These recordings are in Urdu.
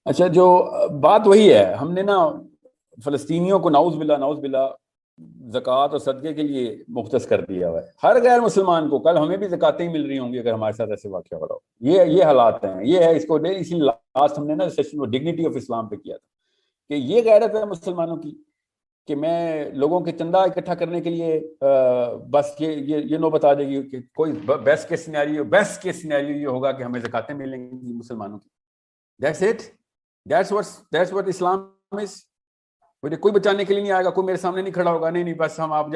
اچھا، جو بات وہی ہے، ہم نے نا فلسطینیوں کو نعوذ باللہ زکوٰۃ اور صدقے کے لیے مختص کر دیا ہوا ہے. ہر غیر مسلمان کو کل ہمیں بھی زکاتیں مل رہی ہوں گی اگر ہمارے ساتھ ایسے واقعہ ہو رہا ہو. یہ حالات ہیں، یہ ہے. اس کو اسی لاسٹ ہم نے نا سیشن ڈگنیٹی آف اسلام پہ کیا تھا کہ یہ غیرت ہے مسلمانوں کی کہ میں لوگوں کے چندہ اکٹھا کرنے کے لیے بس یہ نوبت آ جائے گی کہ کوئی بیسٹ کیس سینیریو یہ ہوگا کہ ہمیں زکاتیں ملیں گی مسلمانوں کی. That's it. That's what Islam is. مجھے کوئی بچانے کے لیے نہیں آئے گا، کوئی میرے سامنے نہیں کھڑا ہوگا. نہیں بس ہم آپ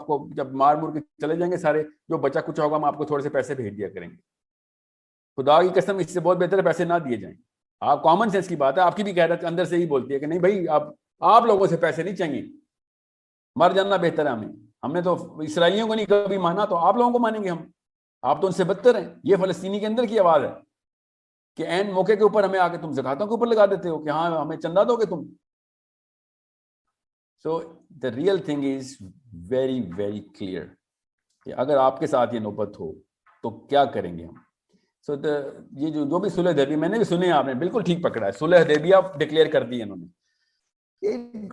کو جب مار مور کے چلے جائیں گے سارے، جو بچا کچھ ہوگا ہم آپ کو تھوڑے سے پیسے بھیج دیا کریں گے. خدا کی قسم اس سے بہت بہتر ہے پیسے نہ دیے جائیں. آپ کامن سینس کی بات ہے، آپ کی بھی غیرت اندر سے ہی بولتی ہے کہ نہیں بھائی آپ لوگوں سے پیسے نہیں چاہیے، مر جانا بہتر ہے. ہم نے تو اسرائیلیوں کو نہیں کبھی مانا، تو آپ لوگوں کو مانیں گے ہم؟ آپ تو ان سے بدتر ہیں. یہ فلسطینی کے اندر کی آواز ہے کہ این موقع کے اوپر ہمیں آ کے تم زکاتوں کے اوپر لگا دیتے ہو کہ ہاں ہمیں چندہ دو گے تم. So the real thing is very very clear کہ اگر آپ کے ساتھ یہ نوبت ہو تو کیا کریں گے ہم. سو یہ جو بھی صلح حدیبیہ میں نے بھی سنے، آپ نے بالکل ٹھیک پکڑا ہے. صلح حدیبیہ ڈکلیئر کر دی انہوں نے.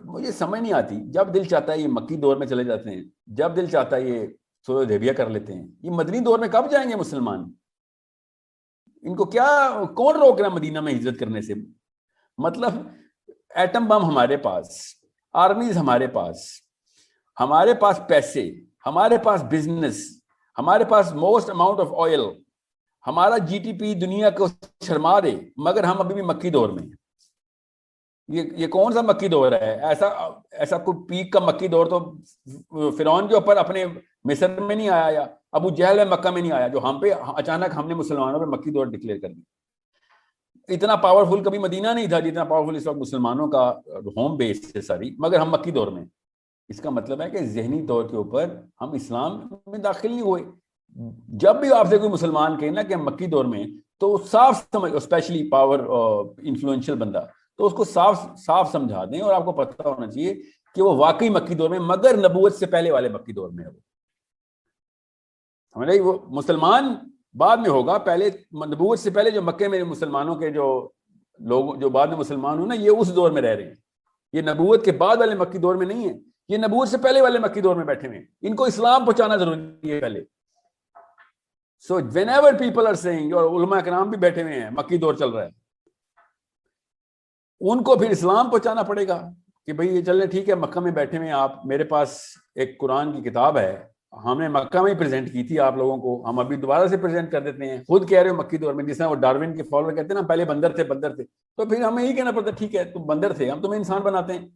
مجھے سمجھ نہیں آتی، جب دل چاہتا ہے یہ مکی دور میں چلے جاتے ہیں، جب دل چاہتا ہے یہ صلح حدیبیہ کر لیتے ہیں. یہ مدنی دور میں کب جائیں گے مسلمان؟ ان کو کیا کون روک رہا ہے مدینہ میں ہجرت کرنے سے؟ مطلب ایٹم بم ہمارے پاس، آرمیز ہمارے پاس پیسے، ہمارے پاس بزنس، ہمارے پاس موسٹ اماؤنٹ آف آئل، ہمارا جی ٹی پی دنیا کو شرما دے، مگر ہم ابھی بھی مکی دور میں ہیں. یہ کون سا مکی دور ہے؟ ایسا کوئی پیک کا مکی دور تو فرعون کے اوپر اپنے مصر میں نہیں آیا، یا ابو جہل مکہ میں نہیں آیا، جو ہم پہ اچانک ہم نے مسلمانوں پہ مکی دور ڈکلیئر کر دیا. اتنا پاورفل کبھی مدینہ نہیں تھا جتنا پاورفل اس وقت مسلمانوں کا ہوم بیس ہے ساری، مگر ہم مکی دور میں. اس کا مطلب ہے کہ ذہنی طور کے اوپر ہم اسلام میں داخل نہیں ہوئے. جب بھی آپ سے کوئی مسلمان کہے نا کہ ہم مکی دور میں، تو صاف سمجھ، اسپیشلی پاور انفلوئنشل بندہ، تو اس کو صاف سمجھا دیں. اور آپ کو پتہ ہونا چاہیے کہ وہ واقعی مکی دور میں، مگر نبوت سے پہلے والے مکی دور میں ہے. وہ مسلمان بعد میں ہوگا، پہلے نبوت سے پہلے جو مکے میں مسلمانوں کے جو لوگ جو بعد میں مسلمان ہوں نا، یہ اس دور میں رہ رہے ہیں. یہ نبوت کے بعد والے مکی دور میں نہیں ہے، یہ نبوت سے پہلے والے مکی دور میں بیٹھے ہوئے ہیں. ان کو اسلام پہنچانا ضروری ہے پہلے. So whenever people are seeing, اور علماء کرام بھی بیٹھے ہوئے ہیں، مکی دور چل رہا ہے، ان کو پھر اسلام پہنچانا پڑے گا کہ بھئی یہ چلے ٹھیک ہے، مکہ میں بیٹھے ہوئے ہیں آپ، میرے پاس ایک قرآن کی کتاب ہے، ہم نے مکہ میں ہی پریزنٹ کی تھی آپ لوگوں کو، ہم ابھی دوبارہ سے پریزنٹ کر دیتے ہیں. خود کہہ رہے ہو مکی دور میں، جس طرح وہ ڈاروین کے فالوور کہتے ہیں نا، پہلے بندر تھے، تو پھر ہمیں یہی کہنا پڑتا ہے ٹھیک ہے تم بندر تھے، ہم تمہیں انسان بناتے ہیں.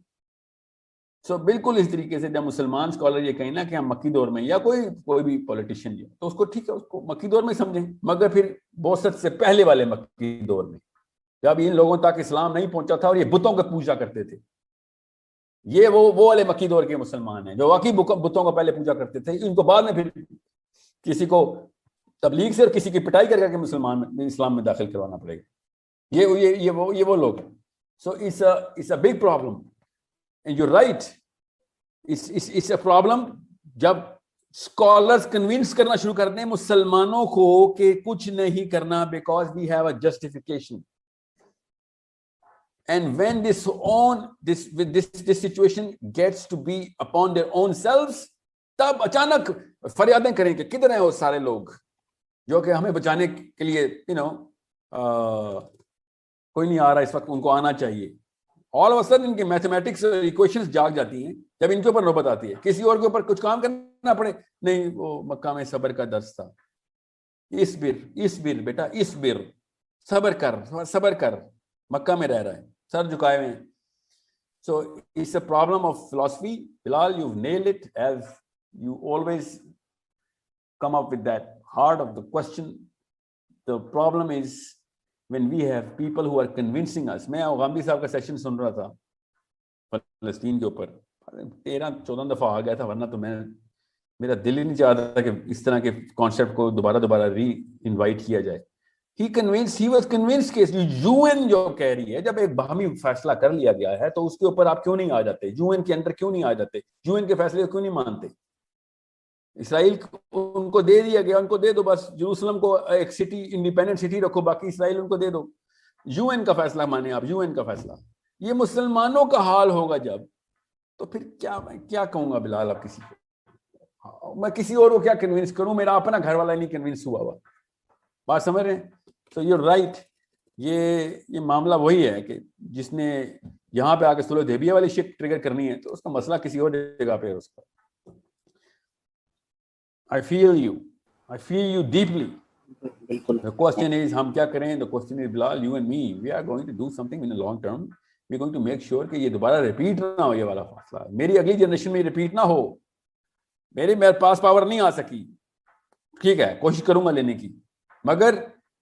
سو بالکل اس طریقے سے جب مسلمان اسکالر یہ کہیں نا کہ ہم مکی دور میں، یا کوئی بھی پولیٹیشین جو، تو اس کو ٹھیک ہے، اس کو مکی دور میں سمجھیں، مگر پھر بعثت سے پہلے والے مکی دور میں، جب ان لوگوں تک اسلام نہیں پہنچا تھا اور یہ بتوں کو پوجا کرتے تھے. یہ وہ والے مکی دور کے مسلمان ہیں جو واقعی بتوں کو پہلے پوجا کرتے تھے. ان کو بعد میں پھر کسی کو تبلیغ سے اور کسی کی پٹائی کر کے مسلمان اسلام میں داخل کروانا پڑے گا. یہ وہ لوگ ہیں. So it's a big problem. You right, it's a problem جب اسکالرز کنونس کرنا شروع کر دیں مسلمانوں کو کہ کچھ نہیں کرنا، because we have a justification. And when this situation gets to be upon their own selves, تب اچانک فریادیں کریں کہ کدھر ہیں وہ سارے لوگ جو کہ ہمیں بچانے کے لیے کوئی نہیں آ رہا اس وقت، ان کو آنا چاہیے. all of a sudden ان کی میتھمیٹکس ایکویشنز جاگ جاتی ہیں جب ان کے اوپر نوبت آتی ہے. کسی اور کے اوپر کچھ کام کرنا پڑے، نہیں وہ مکہ میں صبر کا درس تھا. اسبر بیٹا اسبر، صبر کر، مکہ میں رہ رہا ہے، سر جھکائے ہوئے ہیں. So it's a problem of philosophy. Bilal, you've nailed it, as you always come up with that heart of the question. The problem is when we have people who are convincing us. میں غامدی صاحب کا سیشن سن رہا تھا فلسطین کے اوپر، 13-14 دفعہ آ گیا تھا، ورنہ تو میرا دل ہی نہیں چاہتا کہ اس طرح کے کانسیپٹ کو دوبارہ ری انوائٹ کیا جائے. He was convinced کہ UN جو کہہ رہی ہے، جب ایک باہمی فیصلہ کر لیا گیا ہے تو اس کے اوپر آپ کیوں نہیں آ جاتے؟ UN کے اندر کیوں نہیں آ جاتے؟ UN کے فیصلے کو کیوں نہیں مانتے؟ اسرائیل ان کو دے دیا گیا، ان کو دے دو بس. جروسلم کو ایک سٹی، انڈیپینڈنٹ سٹی رکھو، باقی اسرائیل ان کو دے دو. UN کا فیصلہ مانے آپ, UN کا فیصلہ. یہ مسلمانوں کا حال ہوگا جب, تو پھر کیا میں کیا کہوں گا بلال اب کسی کو, میں کسی اور کو کیا کنونس کروں, میرا اپنا گھر والا نہیں کنونس ہوا. بات سمجھ رہے ہیں؟ تو یو رائٹ, یہ معاملہ وہی ہے کہ جس نے یہاں پہ آ کے صلح حدیبیہ والی شک ٹریگر کرنی ہے تو اس کا مسئلہ کسی اور جگہ پہ ہے اس کا. I feel you deeply. The question is ہم کیا کریں. The question is Bilal, you and me, we are going to do something in the long term. We are going to make sure کہ یہ دوبارہ ریپیٹ نہ ہو, یہ والا فاصلہ میری اگلی جنریشن میں ریپیٹ نہ ہو. میرے پاس پاور نہیں آ سکی, ٹھیک ہے, کوشش کروں گا لینے کی, مگر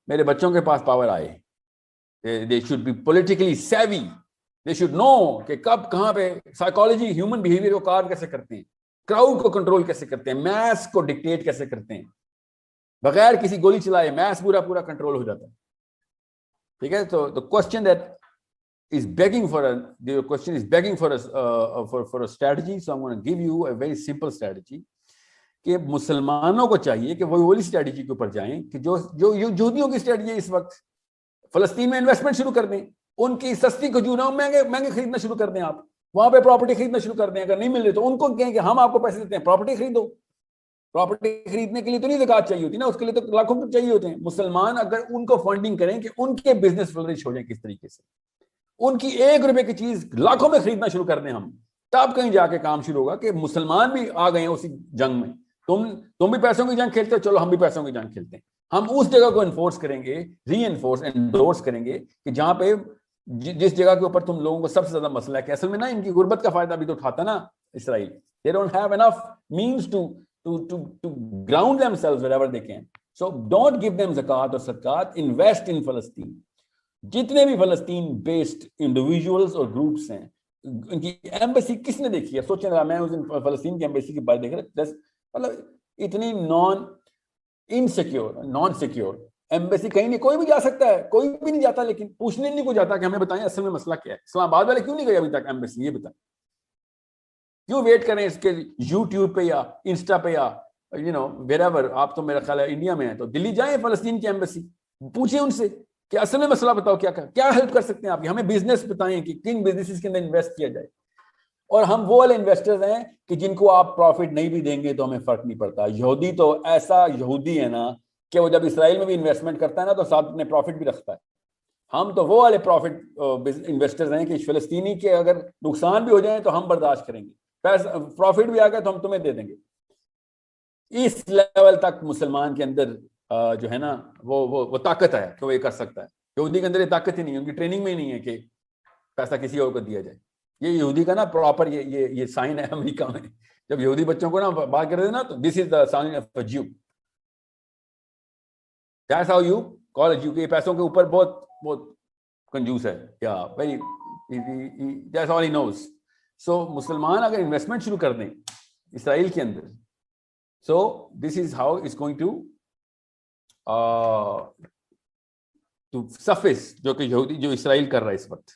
میرے بچوں کے پاس پاور آئے. They should be politically savvy. They should know کہ کب کہاں پہ سائیکالوجی ہیومن بیہیویئر کو کار کیسے کرتے ہیں, کراؤڈ کو کنٹرول کیسے کرتے ہیں, میس کو ڈکٹیٹ کیسے کرتے ہیں, بغیر کسی گولی چلائے میس پورا کنٹرول ہو جاتا ہے. ٹھیک ہے, تو the question that is begging for a strategy, so I'm going to give you a very simple strategy کہ مسلمانوں کو چاہیے کہ وہ وہی اسٹریٹجی کے اوپر جائیں کہ جو یہودیوں کی اسٹریٹجی ہے اس وقت. فلسطین میں انویسٹمنٹ شروع کر دیں, ان کی سستی کھجور مہنگے خریدنا شروع کر دیں, آپ وہاں پہ پراپرٹی خریدنا شروع کر دیں. اگر نہیں مل رہے تو ان کو کہیں کہ ہم آپ کو پیسے دیتے ہیں, پراپرٹی خریدو. پراپرٹی خریدنے کے لیے تو نہیں زکات چاہیے ہوتی نا, اس کے لیے تو لاکھوں روپے چاہیے ہوتے ہیں. مسلمان اگر ان کو فنڈنگ کریں کہ ان کے بزنس فلرش ہو جائیں کس طریقے سے, ان کی 1 روپے کی چیز لاکھوں میں خریدنا شروع کر دیں ہم, تب کہیں جا کے کام شروع ہوگا کہ مسلمان بھی آ گئے ہیں اسی جنگ میں. تم بھی پیسوں کی جنگ کھیلتے ہو, چلو ہم بھی پیسوں کی جنگ کھیلتے ہیں. ہم اس جگہ کو انفورس کریں گے, ری انفورس انڈورس کریں گے کہ جہاں پہ جس جگہ کے اوپر تم لوگوں کو سب سے زیادہ مسئلہ ہے کہ اصل میں نا ان کی غربت کا فائدہ بھی تو اٹھاتا نا اسرائیل. They don't have enough means to ground themselves wherever they can. So don't give them zakat or sadaqat, invest in Palestine. جتنے بھی فلسطین بیسڈ انڈیویجولز اور گروپس ہیں, ان کی ایمبیسی کس نے دیکھی ہے؟ سوچیں ذرا, میں اس دن فلسطین کی ایمبیسی کی بات دیکھ رہا, مطلب اتنی نان سیکیور ایمبیسی, کہیں نہیں, کوئی بھی جا سکتا ہے, کوئی بھی نہیں جاتا, لیکن پوچھنے نہیں کو جاتا کہ ہمیں بتائیں اصل میں مسئلہ کیا ہے. اسلام آباد والے کیوں نہیں گئے ابھی تک ایمبیسی, یہ بتائیں, کیوں ویٹ کریں اس کے یوٹیوب پہ یا انسٹا پہ یا ویئر ایور. آپ تو میرا خیال ہے انڈیا میں ہیں, تو دلی جائیں فلسطین کی ایمبیسی, پوچھیں ان سے کہ اصل میں مسئلہ بتاؤ کیا ہیلپ کر سکتے ہیں آپ کی, ہمیں بزنس بتائیں کہ کن بزنس کے اندر انویسٹ کیا جائے. اور ہم وہ والے انویسٹرز ہیں کہ جن کو آپ پروفٹ نہیں بھی دیں گے تو ہمیں فرق نہیں پڑتا. یہودی تو ایسا یہودی ہے نا کہ وہ جب اسرائیل میں بھی انویسٹمنٹ کرتا ہے نا تو ساتھ اپنے پروفٹ بھی رکھتا ہے. ہم تو وہ والے پروفٹ انویسٹرز ہیں کہ فلسطینی کے اگر نقصان بھی ہو جائیں تو ہم برداشت کریں گے, پیسہ پروفٹ بھی آ گیا تو ہم تمہیں دے دیں گے. اس لیول تک مسلمان کے اندر جو ہے نا وہ طاقت ہے کہ وہ یہ کر سکتا ہے. یہودی کے اندر یہ طاقت ہی نہیں ہے, ان کی ٹریننگ میں ہی نہیں ہے کہ پیسہ کسی اور کو دیا جائے. یہ یہودی کا نا پراپر یہ سائن ہے امریکہ میں, جب یہودی بچوں کو نا بات کرتے ہیں نا تو this is the sign of a Jew. That's how you call a Jew. کہ پیسوں کے اوپر بہت کنجوس ہے, یا ویری دیٹس آل ہی نوز. سو مسلمان اگر انویسٹمنٹ شروع کر دیں اسرائیل کے اندر, so this is how it's going to surface, جو کہ یہودی جو اسرائیل کر رہا ہے اس وقت.